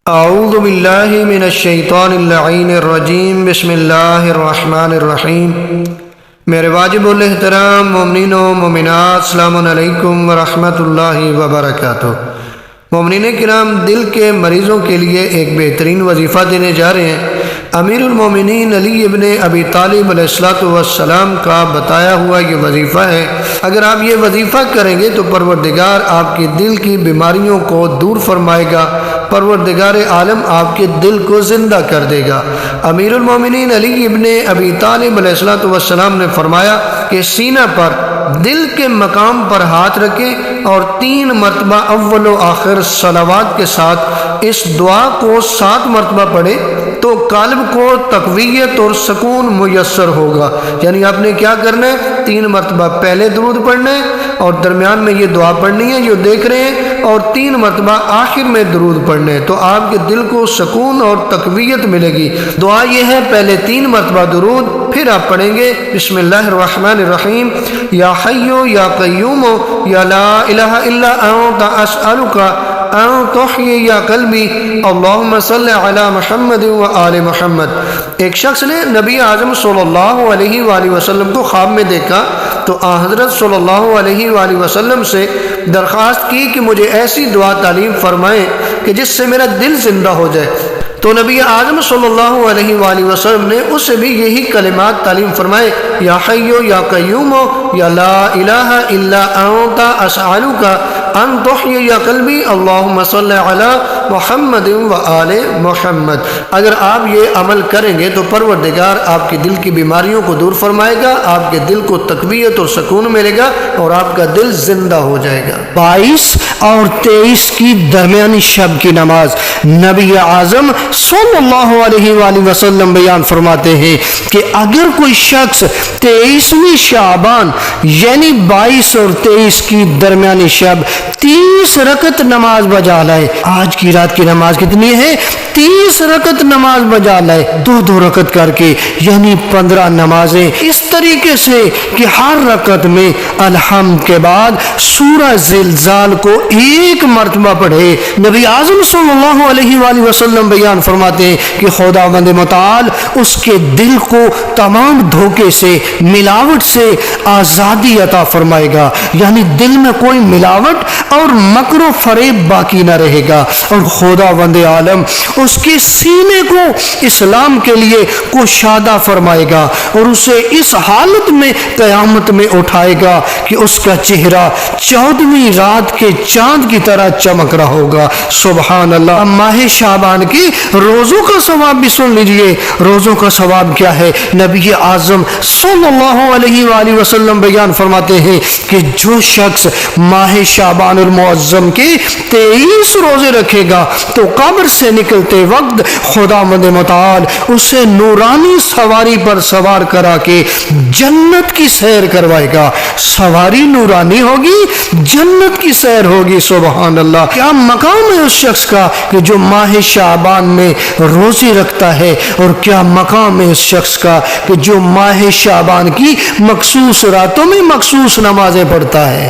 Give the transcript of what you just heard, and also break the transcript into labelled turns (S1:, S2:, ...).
S1: اعوذ باللہ من الشیطان اللعین الرجیم بسم اللہ الرحمن الرحیم۔ میرے واجب الاحترام مومنین و مومنات، السلام علیکم ورحمۃ اللہ وبرکاتہ۔ مومنین کرام، دل کے مریضوں کے لیے ایک بہترین وظیفہ دینے جا رہے ہیں۔ امیر المومنین علی ابن ابی طالب علیہ السلام کا بتایا ہوا یہ وظیفہ ہے۔ اگر آپ یہ وظیفہ کریں گے تو پروردگار آپ کے دل کی بیماریوں کو دور فرمائے گا، پروردگار عالم آپ کے دل کو زندہ کر دے گا۔ امیر المومنین علی ابن ابی طالب علیہ السلام نے فرمایا کہ سینہ پر دل کے مقام پر ہاتھ رکھیں اور 3 مرتبہ اول و آخر صلوات کے ساتھ اس دعا کو 7 مرتبہ پڑھیں تو قلب کو تقویت اور سکون میسر ہوگا۔ یعنی آپ نے کیا کرنا ہے؟ 3 مرتبہ پہلے درود پڑھنا ہے اور درمیان میں یہ دعا پڑھنی ہے جو دیکھ رہے ہیں، اور 3 مرتبہ آخر میں درود پڑھنے ہیں، تو آپ کے دل کو سکون اور تقویت ملے گی۔ دعا یہ ہے، پہلے 3 مرتبہ درود، پھر آپ پڑھیں گے بسم اللہ الرحمن الرحیم، یا حیو یا قیوم یا لا الہ الا انت اسألک ان تحیی قلبی اللہم صلی علی محمد و آل محمد۔ ایک شخص نے نبی اعظم صلی اللہ علیہ وآلہ وسلم کو خواب میں دیکھا تو حضرت صلی اللہ علیہ وآلہ وسلم سے درخواست کی کہ مجھے ایسی دعا تعلیم فرمائیں کہ جس سے میرا دل زندہ ہو جائے۔ تو نبی اعظم صلی اللہ علیہ وآلہ وسلم نے اس سے بھی یہی کلمات تعلیم فرمائے، یا حیو یا قیوم یا لا الہ الا انت اسألک ان تحیی قلبی اللہم صلی علی محمد و آل محمد۔ اگر آپ یہ عمل کریں گے تو پروردگار آپ کے دل کی بیماریوں کو دور فرمائے گا، آپ کے دل کو تقویت اور سکون ملے گا اور آپ کا دل زندہ ہو جائے گا۔
S2: 22 اور 23 کی درمیانی شب کی نماز نبی اعظم صلی اللہ علیہ وآلہ وسلم بیان فرماتے ہیں کہ اگر کوئی شخص 23ویں شعبان یعنی 22 اور 23 کی درمیانی شب 30 رکعت نماز بجا لائے، آج کی رات کی نماز کتنی ہے؟ 30 رکعت نماز بجا لائے، 2 رکعت کر کے، یعنی 15 نمازیں اس طریقے سے کہ ہر رکعت میں الحمد کے بعد سورہ زلزال کو 1 مرتبہ پڑھے۔ نبی اعظم صلی اللہ علیہ وآلہ وسلم بیان فرماتے ہیں کہ خداوند متعال اس کے دل کو تمام دھوکے سے، ملاوٹ سے آزادی عطا فرمائے گا، یعنی دل میں کوئی ملاوٹ اور مکر و فریب باقی نہ رہے گا، اور خداوند عالم اس کے سینے کو اسلام کے لیے کشادہ فرمائے گا اور اسے اس حالت میں قیامت میں اٹھائے گا کہ اس کا چہرہ 14ویں رات کے چاند کی طرح چمک رہا ہوگا۔ سبحان اللہ۔ ماہ شعبان کی روزوں کا ثواب بھی سن لیجئے۔ روزوں کا ثواب کیا ہے؟ نبی اعظم صلی اللہ علیہ وآلہ وسلم بیان فرماتے ہیں کہ جو شخص ماہ شعبان المعظم کے 23 روزے رکھے گا تو قبر سے نکلتے وقت خداوند متعال اسے نورانی سواری پر سوار کرا کے جنت کی سیر کروائے گا۔ سواری نورانی ہوگی، جنت کی سیر ہوگی۔ سبحان اللہ۔ کیا مقام ہے اس شخص کا کہ جو ماہ شعبان میں روزے رکھتا ہے، اور کیا مقام ہے اس شخص کا کہ جو ماہ شعبان کی مخصوص راتوں میں مخصوص نمازیں پڑھتا ہے۔